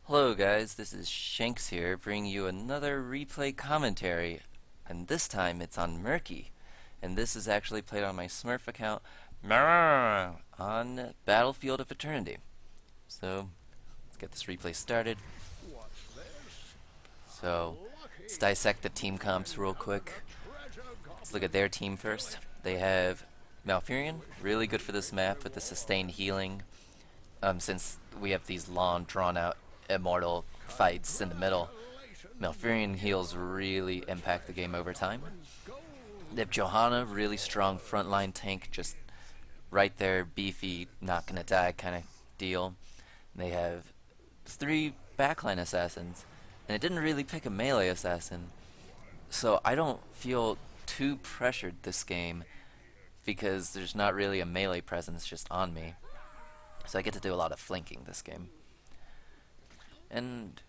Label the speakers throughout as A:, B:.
A: Hello guys, this is Shanks here, bringing you another replay commentary, and this time it's on Murky, and this is actually played on my Smurf account, on Battlefield of Eternity. So, let's get this replay started. So, let's dissect the team comps real quick. Let's look at their team first. They have Malfurion, really good for this map with the sustained healing, since we have these long, drawn-out immortal fights in the middle. Malfurion heals really impact the game over time. They have Johanna, really strong frontline tank, just right there, beefy, not gonna die kind of deal. They have 3 backline assassins, and it didn't really pick a melee assassin, so I don't feel too pressured this game because there's not really a melee presence just on me, so I get to do a lot of flanking this game. And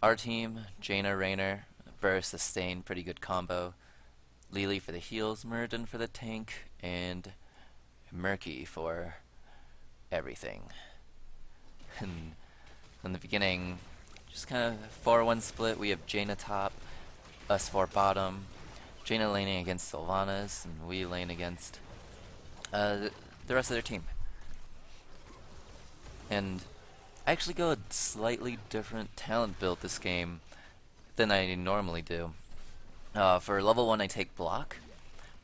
A: our team, Jaina, Raynor, Burst, Sustain, pretty good combo. Lily for the heals, Murden for the tank, and Murky for everything. And in the beginning, just kind of 4-1 split. We have Jaina top, us 4 bottom. Jaina laning against Sylvanas, and we lane against the rest of their team. And I actually go a slightly different talent build this game than I normally do. For level 1 I take block,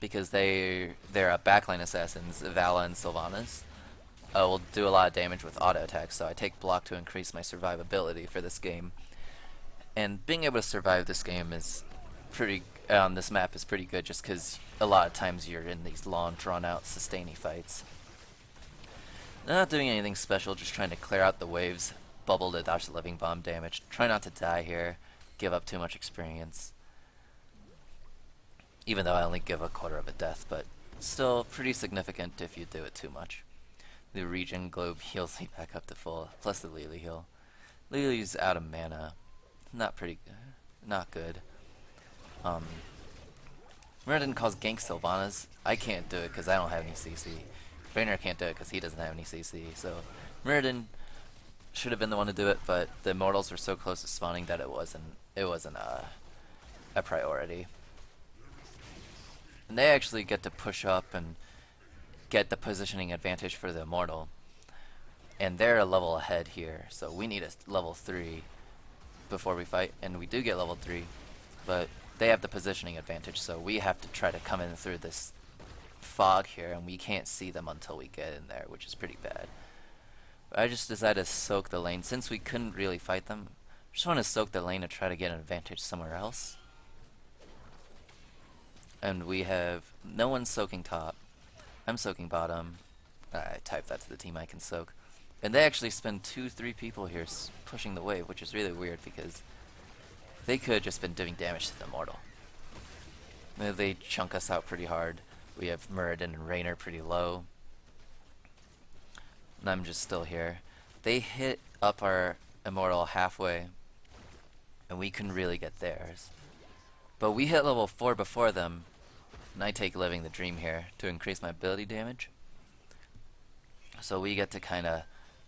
A: because they're backline assassins, Vala and Sylvanas. Will do a lot of damage with auto attacks, so I take block to increase my survivability for this game. And being able to survive this game is pretty, this map is pretty good just because a lot of times you're in these long drawn out sustainy fights. Not doing anything special, just trying to clear out the waves, bubble to dodge the living bomb damage, try not to die here, give up too much experience. Even though I only give a quarter of a death, but still pretty significant if you do it too much. The regen globe heals me back up to full, plus the Lily heal. Lily's out of mana. Not good. Murden calls gank Sylvanas. I can't do it because I don't have any CC. Raynor can't do it because he doesn't have any CC, so Murden should have been the one to do it, but the immortals were so close to spawning that it wasn't a priority. And they actually get to push up and get the positioning advantage for the immortal, and they're a level ahead here, so we need a level 3 before we fight, and we do get level 3, but they have the positioning advantage, so we have to try to come in through this fog here, and we can't see them until we get in there, which is pretty bad. But I just decided to soak the lane. Since we couldn't really fight them, I just want to soak the lane to try to get an advantage somewhere else. And we have no one soaking top. I'm soaking bottom. I typed that to the team I can soak. And they actually spend 2-3 people here pushing the wave, which is really weird because they could have just been doing damage to the immortal. They chunk us out pretty hard. We have Murden and Raynor pretty low. And I'm just still here. They hit up our immortal halfway, and we couldn't really get theirs. But we hit level 4 before them, and I take Living the Dream here to increase my ability damage. So we get to kind of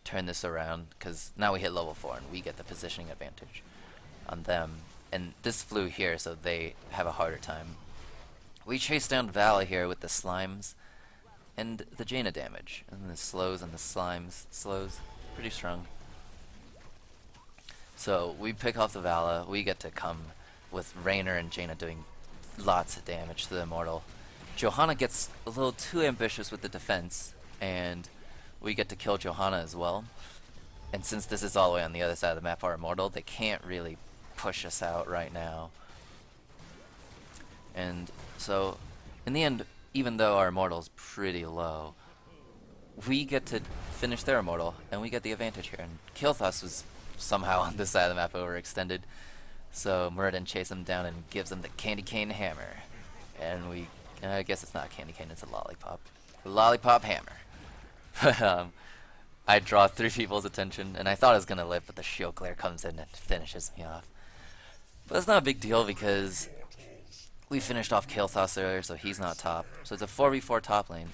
A: turn this around, because now we hit level 4 and we get the positioning advantage on them. And this flew here, so they have a harder time. We chase down Vala here with the slimes and the Jaina damage. And the slows and the slimes. Slows, pretty strong. So we pick off the Vala. We get to come with Raynor and Jaina doing lots of damage to the immortal. Johanna gets a little too ambitious with the defense, and we get to kill Johanna as well. And since this is all the way on the other side of the map, our immortal, they can't really push us out right now. And so, in the end, even though our immortal's pretty low, we get to finish their immortal, and we get the advantage here. And Kilthos was somehow on this side of the map overextended, so Murden chases him down and gives him the candy cane hammer. And we, I guess it's not a candy cane, it's a lollipop. The lollipop hammer. I draw 3 people's attention, and I thought I was going to live, but the shield glare comes in and finishes me off. But it's not a big deal because we finished off Kilthos earlier, so he's not top. So it's a 4v4 top lane.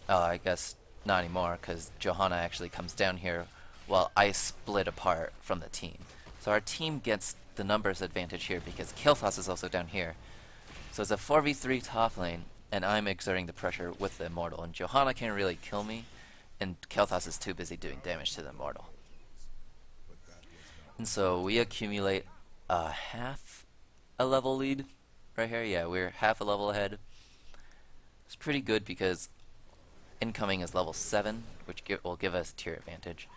A: Oh, I guess not anymore, because Johanna actually comes down here while I split apart from the team. So our team gets the numbers advantage here because Kael'thas is also down here. So it's a 4v3 top lane, and I'm exerting the pressure with the Immortal, and Johanna can't really kill me, and Kael'thas is too busy doing damage to the Immortal. And so we accumulate a half a level lead right here. Yeah, we're half a level ahead. It's pretty good because incoming is level 7, which will give us tier advantage.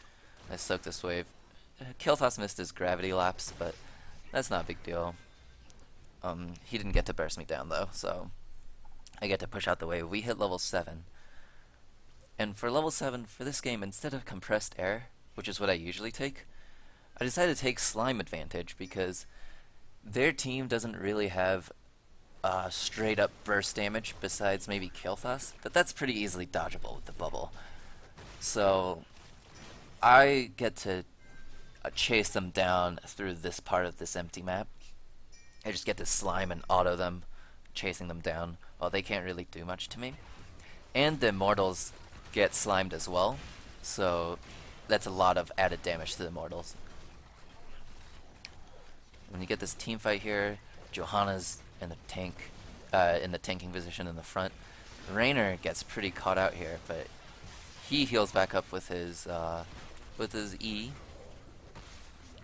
A: I soak this wave. Kael'thas missed his gravity lapse, but that's not a big deal. He didn't get to burst me down though, so I get to push out the wave. We hit level 7. And for level 7, for this game, instead of compressed air, which is what I usually take, I decided to take slime advantage because their team doesn't really have straight up burst damage besides maybe Kael'thas, but that's pretty easily dodgeable with the bubble. So I get to chase them down through this part of this empty map. I just get to slime and auto them, chasing them down. Well, they can't really do much to me. And the Immortals get slimed as well, so that's a lot of added damage to the Immortals. When you get this team fight here, Johanna's in the tanking position in the front. Raynor gets pretty caught out here, but he heals back up with his E,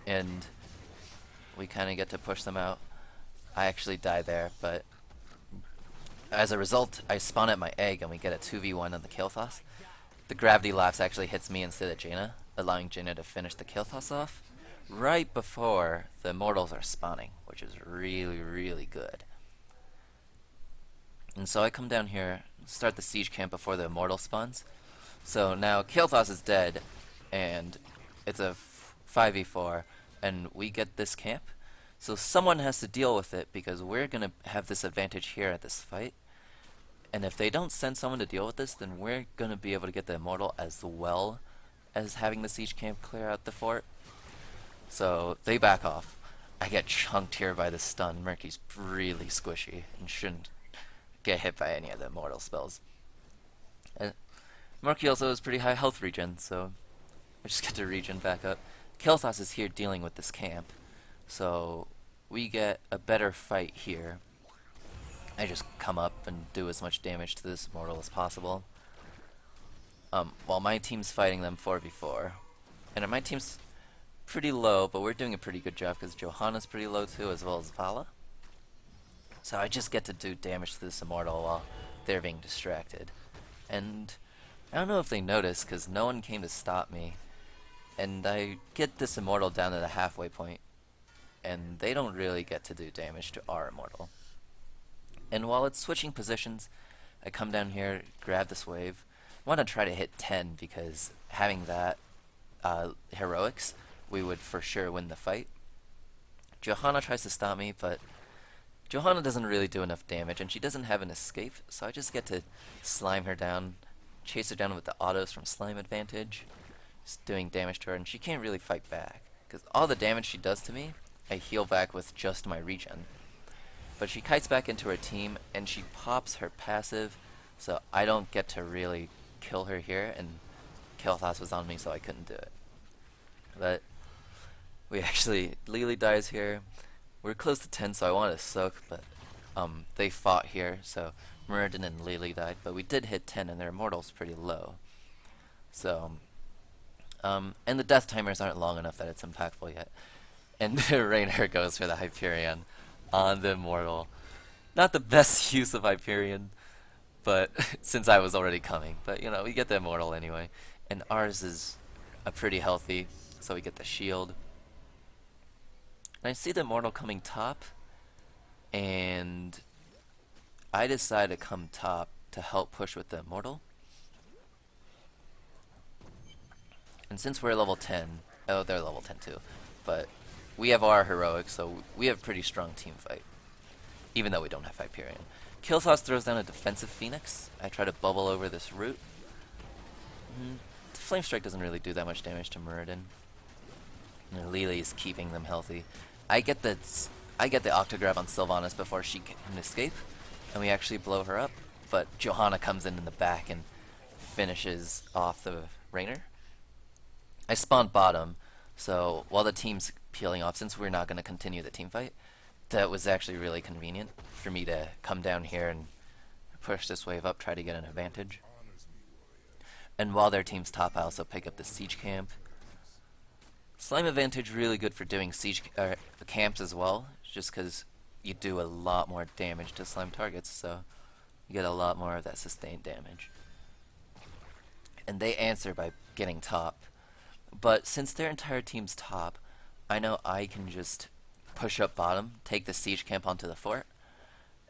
A: and we kind of get to push them out. I actually die there, but as a result, I spawn at my egg and we get a 2v1 on the Kael'thas. The gravity lapse actually hits me instead of Jaina, allowing Jaina to finish the Kael'thas off right before the Immortals are spawning, which is really, really good. And so I come down here, start the siege camp before the Immortal spawns. So now Kael'thas is dead, and it's a 5v4, and we get this camp. So someone has to deal with it because we're going to have this advantage here at this fight. And if they don't send someone to deal with this, then we're going to be able to get the Immortal as well as having the siege camp clear out the fort. So they back off. I get chunked here by the stun. Murky's really squishy and shouldn't get hit by any of the Immortal spells. Murky also has pretty high health regen, so I just get to regen back up. Kael'thas is here dealing with this camp, so we get a better fight here. I just come up and do as much damage to this Immortal as possible. While my team's fighting them 4v4. And my team's pretty low, but we're doing a pretty good job because Johanna's pretty low too, as well as Vala. So I just get to do damage to this Immortal while they're being distracted. And I don't know if they notice because no one came to stop me. And I get this Immortal down to the halfway point, and they don't really get to do damage to our Immortal. And while it's switching positions, I come down here, grab this wave. I want to try to hit 10 because having that heroics, we would for sure win the fight. Johanna tries to stop me, but Johanna doesn't really do enough damage, and she doesn't have an escape, so I just get to slime her down, chase her down with the autos from slime advantage, just doing damage to her, and she can't really fight back, because all the damage she does to me, I heal back with just my regen. But she kites back into her team, and she pops her passive, so I don't get to really kill her here, and Kael'thas was on me, so I couldn't do it. But we actually, Lily dies here. We're close to 10, so I want to soak, but they fought here, so Muradin and Lily died, but we did hit 10, and their Immortal's pretty low. So, and the death timers aren't long enough that it's impactful yet. And Raynor goes for the Hyperion on the Immortal. Not the best use of Hyperion, but since I was already coming. But, you know, we get the Immortal anyway. And ours is pretty healthy, so we get the shield. And I see the Immortal coming top, and I decide to come top to help push with the Immortal. And since we're level 10, oh, they're level 10 too, but we have our heroics, so we have a pretty strong team fight, even though we don't have Hyperion. Kael'thas throws down a defensive Phoenix. I try to bubble over this root. The Flame Strike doesn't really do that much damage to Muradin. Lily is keeping them healthy. I get the Octograb on Sylvanas before she can escape, and we actually blow her up, but Johanna comes in the back and finishes off the Raynor. I spawned bottom, so while the team's peeling off, since we're not going to continue the team fight, that was actually really convenient for me to come down here and push this wave up, try to get an advantage. And while their team's top, I also pick up the siege camp. Slime advantage really good for doing siege camps as well, just because you do a lot more damage to slime targets, so you get a lot more of that sustained damage. And they answer by getting top. But since their entire team's top, I know I can just push up bottom, take the siege camp onto the fort,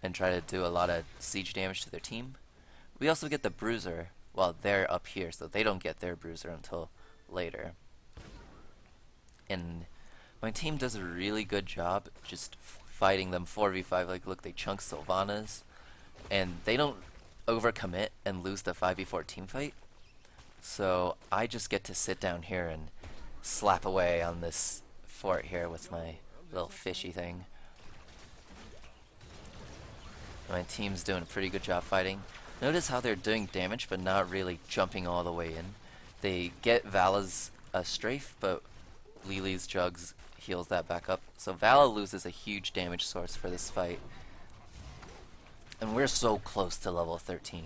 A: and try to do a lot of siege damage to their team. We also get the bruiser while they're up here, so they don't get their bruiser until later. And my team does a really good job just fighting them 4v5. Like, look, they chunk Sylvanas, and they don't overcommit and lose the 5v4 team fight. So I just get to sit down here and slap away on this fort here with my little fishy thing. My team's doing a pretty good job fighting. Notice how they're doing damage but not really jumping all the way in. They get Vala's strafe, but Lily's Jugs heals that back up. So Vala loses a huge damage source for this fight. And we're so close to level 13.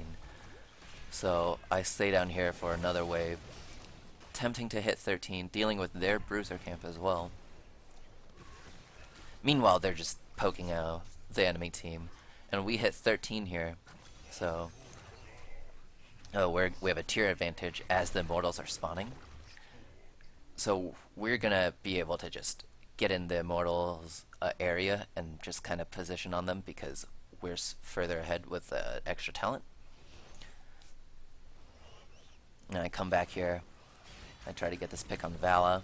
A: So I stay down here for another wave, attempting to hit 13, dealing with their bruiser camp as well. Meanwhile, they're just poking out the enemy team, and we hit 13 here. So we have a tier advantage as the immortals are spawning. So we're gonna be able to just get in the immortals area and just kind of position on them because we're further ahead with extra talent. And I come back here, I try to get this pick on Vala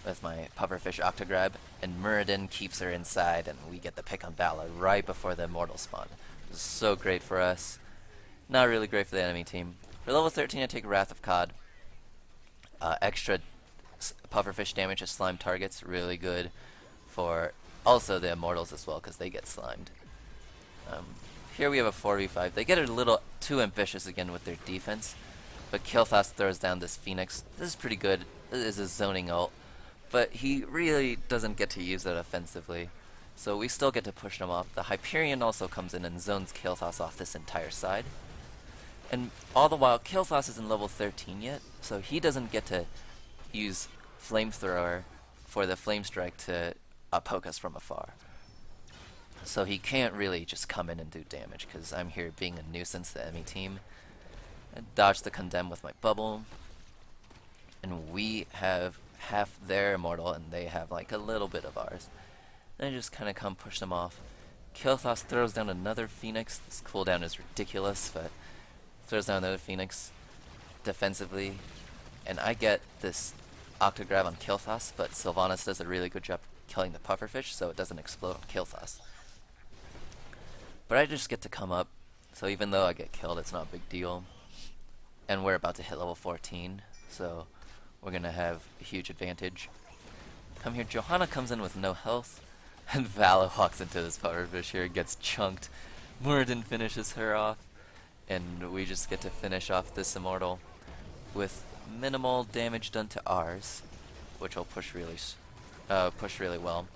A: with my pufferfish octograb, and Muradin keeps her inside, and we get the pick on Vala right before the immortal spawn. This is so great for us. Not really great for the enemy team. For level 13, I take Wrath of Cod. Extra pufferfish damage to slime targets, really good for also the immortals as well, because they get slimed. Here we have a 4v5. They get a little too ambitious again with their defense, but Kilthas throws down this Phoenix. This is pretty good. This is a zoning ult, but he really doesn't get to use it offensively, so we still get to push him off. The Hyperion also comes in and zones Kilthas off this entire side. And all the while, Kilthas isn't level 13 yet, so he doesn't get to use Flamethrower for the Flame Strike to poke us from afar. So he can't really just come in and do damage, because I'm here being a nuisance to the enemy team. I dodge the Condemn with my bubble, and we have half their immortal, and they have like a little bit of ours. And I just kind of come push them off. Kilthas throws down another Phoenix. This cooldown is ridiculous, but throws down another Phoenix defensively, and I get this Octograb on Kilthas, but Sylvanas does a really good job killing the pufferfish, so it doesn't explode on Kilthas. But I just get to come up, so even though I get killed, it's not a big deal. And we're about to hit level 14, so we're gonna have a huge advantage. Come here, Johanna comes in with no health, and Vala walks into this pufferfish here, gets chunked. Muradin finishes her off, and we just get to finish off this immortal with minimal damage done to ours, which will push really well.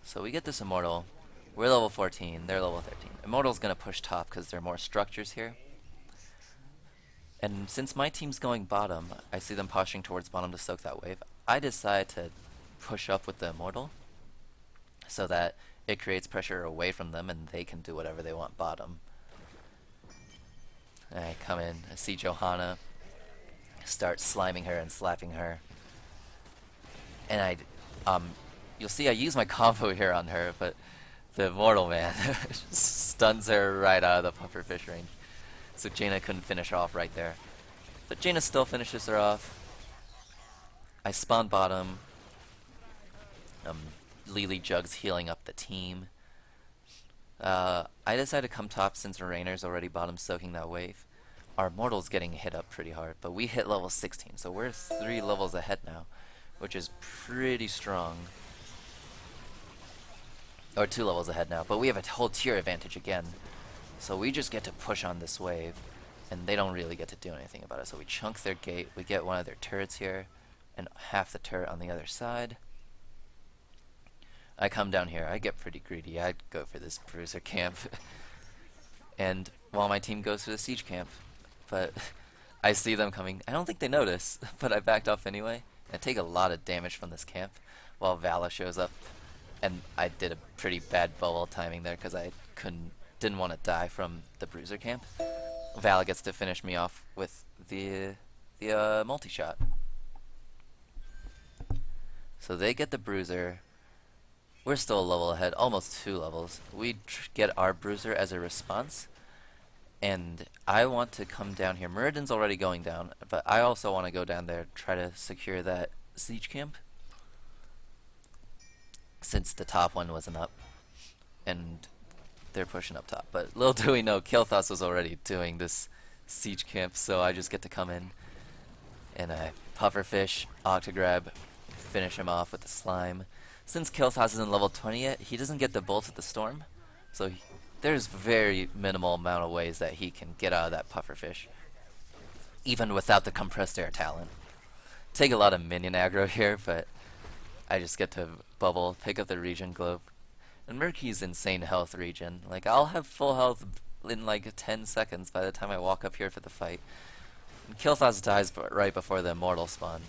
A: So we get this immortal. We're level 14, they're level 13. Immortal's gonna push top because there are more structures here. And since my team's going bottom, I see them pushing towards bottom to soak that wave. I decide to push up with the immortal so that it creates pressure away from them and they can do whatever they want bottom. And I come in, I see Johanna, start sliming her and slapping her. And you'll see I use my combo here on her, but the immortal, man, stuns her right out of the pufferfish range. So Jaina couldn't finish her off right there. But Jaina still finishes her off. I spawn bottom. Lily Jugs healing up the team. I decided to come top since Rainer's already bottom soaking that wave. Our Mortal's getting hit up pretty hard, but we hit level 16, so we're 3 levels ahead now, which is pretty strong. Or 2 levels ahead now, but we have a whole tier advantage again. So we just get to push on this wave. and they don't really get to do anything about it. So we chunk their gate, we get one of their turrets here, and half the turret on the other side. I come down here, I get pretty greedy, I'd go for this bruiser camp. And while my team goes for the siege camp, but I see them coming. I don't think they notice, but I backed off anyway. I take a lot of damage from this camp while Vala shows up, and I did a pretty bad bubble timing there because I didn't want to die from the bruiser camp. Vala gets to finish me off with the multi-shot. So they get the bruiser. We're still a level ahead, almost 2 levels. We get our bruiser as a response, and I want to come down here. Murrrden's already going down, but I also want to go down there, try to secure that siege camp, since the top one wasn't up, and they're pushing up top. But little do we know, Kael'thas was already doing this siege camp, so I just get to come in, and I pufferfish, octograb, finish him off with the slime. Since Kael'thas isn't level 20 yet, he doesn't get the Bolt of the Storm, so there's very minimal amount of ways that he can get out of that pufferfish, even without the compressed air talent. Take a lot of minion aggro here, but I just get to bubble, pick up the regen globe. And Murky's insane health regen. Like, I'll have full health in like 10 seconds by the time I walk up here for the fight. And Kael'thas dies right before the immortal spawn.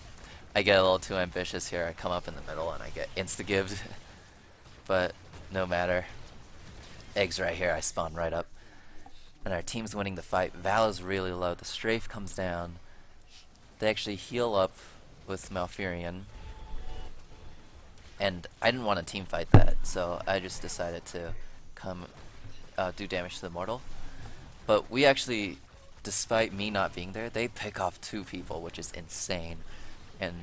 A: I get a little too ambitious here. I come up in the middle and I get insta-gived. But no matter. Eggs right here. I spawn right up. And our team's winning the fight. Vala's really low. The strafe comes down. They actually heal up with Malfurion. And I didn't want to team fight that, so I just decided to come do damage to the mortal. But we actually, despite me not being there, they pick off 2 people, which is insane. And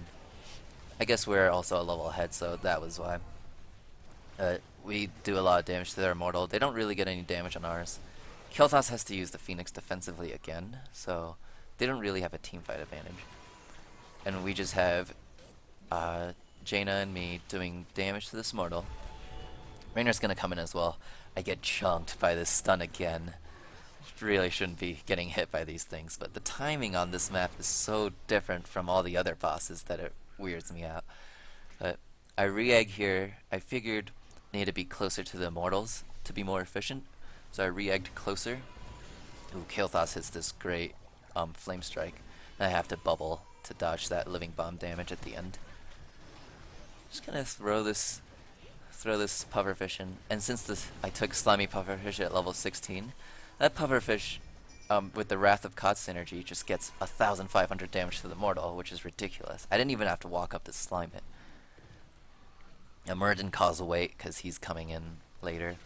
A: I guess we're also a level ahead, so that was why. We do a lot of damage to their immortal. They don't really get any damage on ours. Kael'thas has to use the Phoenix defensively again, so they don't really have a teamfight advantage. And we just have Jaina and me doing damage to this mortal. Rainer's gonna come in as well. I get chunked by this stun again. Really shouldn't be getting hit by these things, but the timing on this map is so different from all the other bosses that it weirds me out. But I re-egg here. I figured I need to be closer to the immortals to be more efficient, so I re-egged closer. Ooh, Kael'thas hits this great flame strike, and I have to bubble to dodge that living bomb damage at the end. Just gonna throw this pufferfish in, and since I took slimy pufferfish at level 16, that pufferfish with the Wrath of Kot synergy just gets 1,500 damage to the mortal, which is ridiculous. I didn't even have to walk up to slime it. And Murrrden calls a wait because he's coming in later,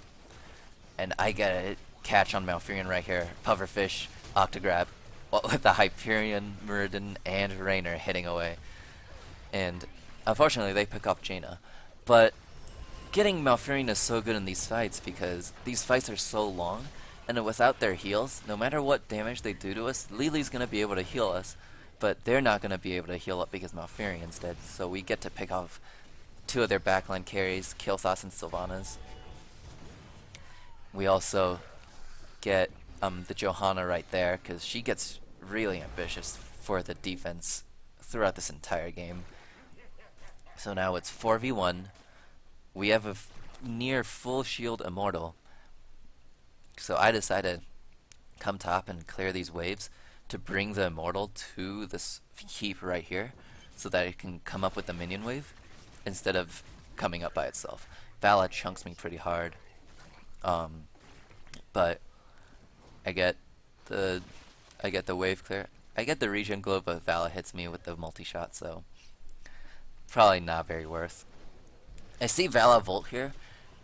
A: and I get a catch on Malfurion right here. Pufferfish, octograb, with the Hyperion, Murrrden, and Rainer hitting away, and unfortunately, they pick off Jaina. But getting Malfurion is so good in these fights because these fights are so long, and without their heals, no matter what damage they do to us, Lily's going to be able to heal us, but they're not going to be able to heal up because Malfurion's dead. So we get to pick off 2 of their backline carries, Kael'thas and Sylvanas. We also get the Johanna right there because she gets really ambitious for the defense throughout this entire game. So now it's 4v1. We have a near full shield immortal. So I decided to come top and clear these waves to bring the immortal to this heap right here so that it can come up with the minion wave instead of coming up by itself. Vala chunks me pretty hard. But I get the wave clear. I get the regen globe, but Vala hits me with the multi-shot, so probably not very worth. I see Vala Volt here,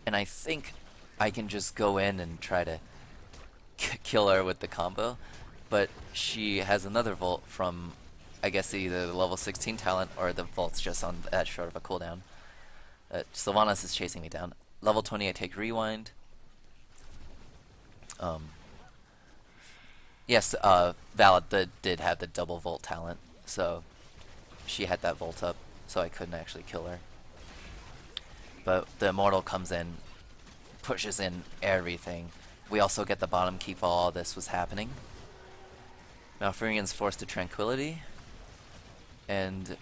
A: and I think I can just go in and try to kill her with the combo, but she has another Volt from, I guess, either the level 16 talent or the Volt's just on that short of a cooldown. Sylvanas is chasing me down. Level 20, I take Rewind. Yes, Vala did have the double Volt talent, so she had that Volt up, so I couldn't actually kill her. But the Immortal comes in, pushes in everything. We also get the bottom keep while all this was happening. Malfurion's forced to Tranquility, and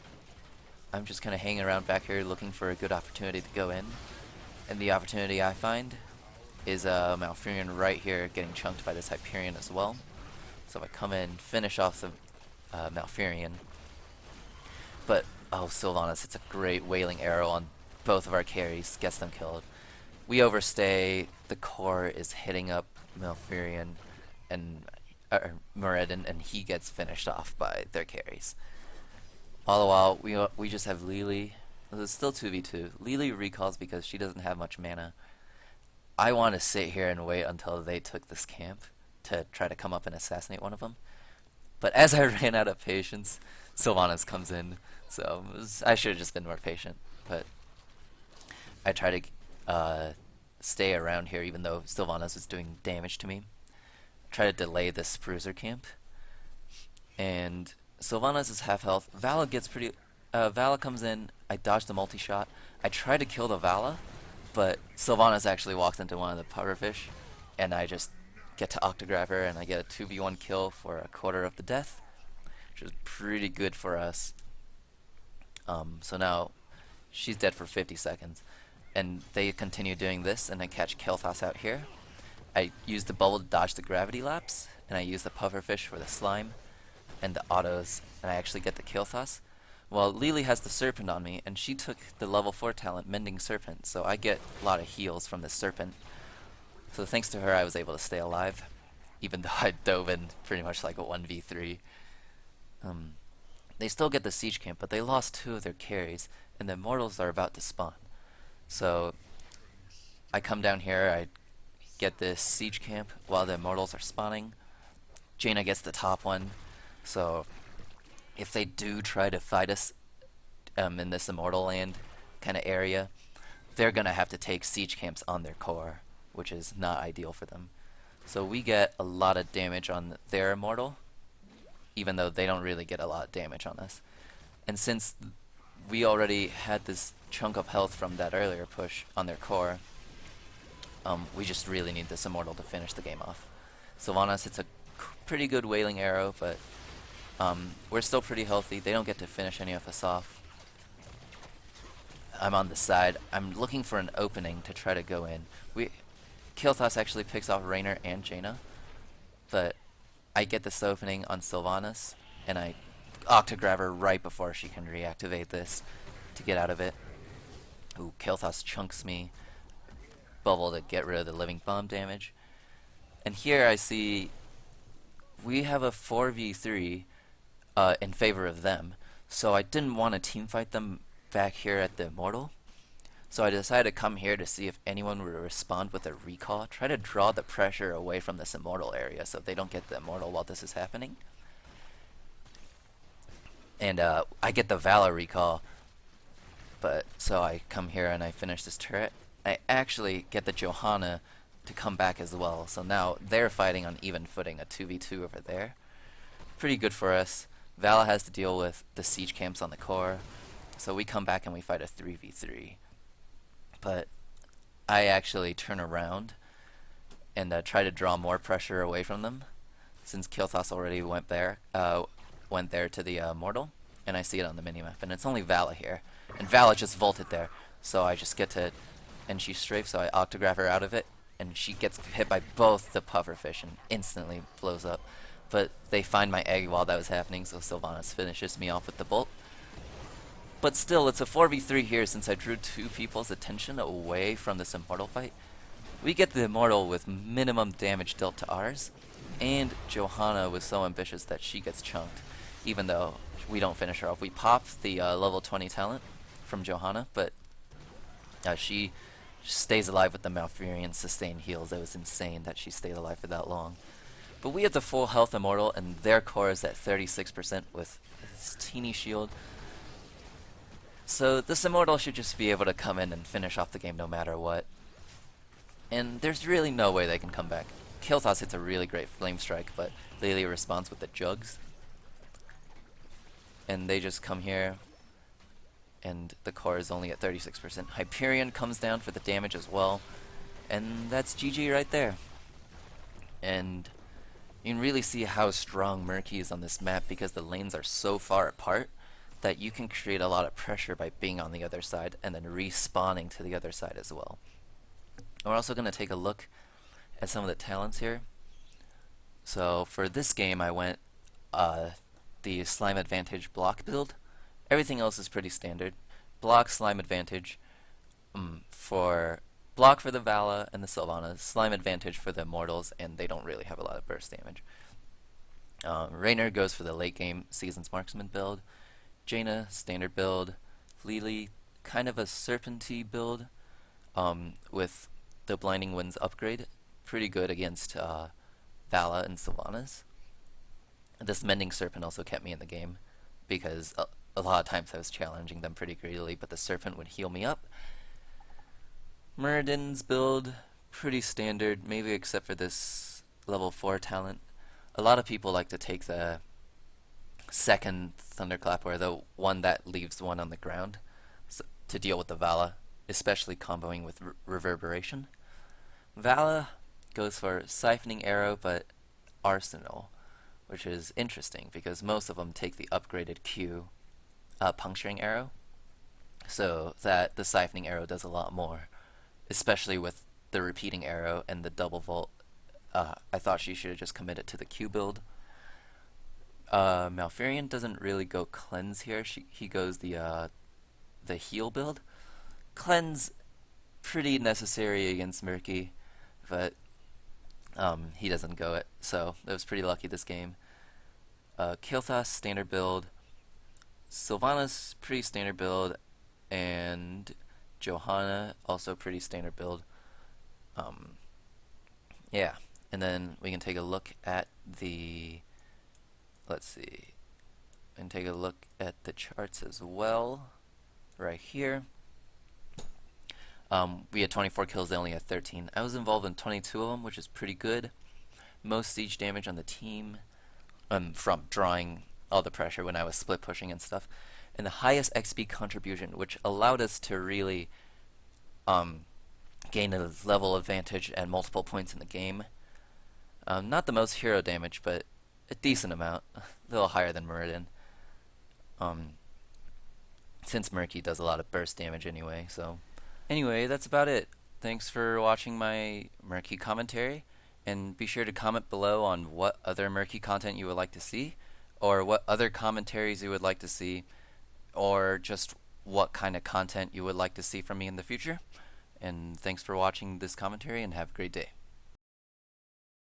A: I'm just kind of hanging around back here looking for a good opportunity to go in. And the opportunity I find is Malfurion right here getting chunked by this Hyperion as well. So I come in, finish off the Malfurion. But, oh, Sylvanas, it's a great Wailing Arrow on both of our carries, gets them killed. We overstay, the core is hitting up Malfurion and Murrraghglhgl, and he gets finished off by their carries. All the while, we just have Lily. It's still 2v2. Lily recalls because she doesn't have much mana. I want to sit here and wait until they took this camp to try to come up and assassinate one of them. But as I ran out of patience, Sylvanas comes in. So I should have just been more patient. But I try to stay around here even though Sylvanas is doing damage to me. Try to delay this Bruiser camp. And Sylvanas is half health. Vala gets pretty... Vala comes in. I dodge the multi-shot. I try to kill the Vala, but Sylvanas actually walks into one of the pufferfish, and I just get to Octograph her, and I get a 2v1 kill for a quarter of the death, which is pretty good for us. So now she's dead for 50 seconds, and they continue doing this, and I catch Kael'thas out here. I use the bubble to dodge the gravity lapse, and I use the pufferfish for the slime and the autos, and I actually get the Kael'thas. Well, Lily has the Serpent on me, and she took the level 4 talent, Mending Serpent, so I get a lot of heals from the Serpent. So thanks to her, I was able to stay alive, even though I dove in pretty much like a 1v3. They still get the Siege Camp, but they lost 2 of their carries, and the Immortals are about to spawn. So I come down here, I get this Siege Camp while the Immortals are spawning. Jaina gets the top one, so if they do try to fight us in this Immortal Land kind of area, they're going to have to take siege camps on their core, which is not ideal for them. So we get a lot of damage on their Immortal, even though they don't really get a lot of damage on us. And since we already had this chunk of health from that earlier push on their core, we just really need this Immortal to finish the game off. Sylvanas, it's a pretty good Wailing Arrow, but we're still pretty healthy. They don't get to finish any of us off. I'm on the side. I'm looking for an opening to try to go in. Kael'thas actually picks off Raynor and Jaina, but I get this opening on Sylvanas, and I Octograb her right before she can reactivate this to get out of it. Ooh, Kael'thas chunks me. Bubble to get rid of the Living Bomb damage. And here I see we have a 4v3 in favor of them, so I didn't want to teamfight them back here at the Immortal. So I decided to come here to see if anyone would respond with a recall, try to draw the pressure away from this Immortal area so they don't get the Immortal while this is happening. And I get the Vala recall, but so I come here and I finish this turret. I actually get the Johanna to come back as well, so now they're fighting on even footing, a 2v2 over there. Pretty good for us. Vala has to deal with the siege camps on the core, so we come back and we fight a 3v3. But I actually turn around and try to draw more pressure away from them, since Kael'thas already went there to the Immortal, and I see it on the minimap, and it's only Vala here, and Vala just vaulted there, so I just get to, and she strafes, so I Octograph her out of it, and she gets hit by both the pufferfish and instantly blows up. But they find my egg while that was happening, so Sylvanas finishes me off with the bolt. But still, it's a 4v3 here since I drew 2 people's attention away from this Immortal fight. We get the Immortal with minimum damage dealt to ours, and Johanna was so ambitious that she gets chunked, even though we don't finish her off. We pop the level 20 talent from Johanna, but she stays alive with the Malfurion sustained heals. It was insane that she stayed alive for that long. But we have the full health Immortal, and their core is at 36% with this teeny shield. So this Immortal should just be able to come in and finish off the game no matter what. And there's really no way they can come back. Kael'thas hits a really great Flame Strike, but Lily responds with the Jugs. And they just come here, and the core is only at 36%. Hyperion comes down for the damage as well, and that's GG right there. And You can really see how strong Murky is on this map because the lanes are so far apart that you can create a lot of pressure by being on the other side and then respawning to the other side as well. We're also going to take a look at some of the talents here. So for this game I went the Slime Advantage block build. Everything else is pretty standard. Block, Slime Advantage for block for the Vala and the Sylvanas, Slime Advantage for the Immortals, and they don't really have a lot of burst damage. Raynor goes for the late game Seasons Marksman build. Jaina, standard build. Lily, kind of a Serpenty build with the Blinding Winds upgrade. Pretty good against Vala and Sylvanas. This Mending Serpent also kept me in the game because a lot of times I was challenging them pretty greedily, but the Serpent would heal me up. Murrragglhghl's build, pretty standard, maybe except for this level 4 talent. A lot of people like to take the second Thunderclap, or the one that leaves one on the ground, to deal with the Vala, especially comboing with Reverberation. Vala goes for Siphoning Arrow, but Arsenal, which is interesting because most of them take the upgraded Q Puncturing Arrow, so that the Siphoning Arrow does a lot more, especially with the Repeating Arrow and the Double Volt. I thought she should have just committed to the Q build. Malfurion doesn't really go Cleanse here. He goes the heal build. Cleanse, pretty necessary against Murky, but he doesn't go it, so I was pretty lucky this game. Kilthas, standard build. Sylvanas, pretty standard build, and Johanna, also pretty standard build. Yeah, and then we can take a look at the, let's see, and take a look at the charts as well, right here. We had 24 kills, they only had 13. I was involved in 22 of them, which is pretty good. Most siege damage on the team, from drawing all the pressure when I was split pushing and stuff. And the highest XP contribution, which allowed us to really gain a level advantage and multiple points in the game. Not the most hero damage, but a decent amount. A little higher than Muradin. Since Murky does a lot of burst damage anyway, so. Anyway, that's about it. Thanks for watching my Murky commentary, and be sure to comment below on what other Murky content you would like to see, or what other commentaries you would like to see, or just what kind of content you would like to see from me in the future. And thanks for watching this commentary, and have a great day.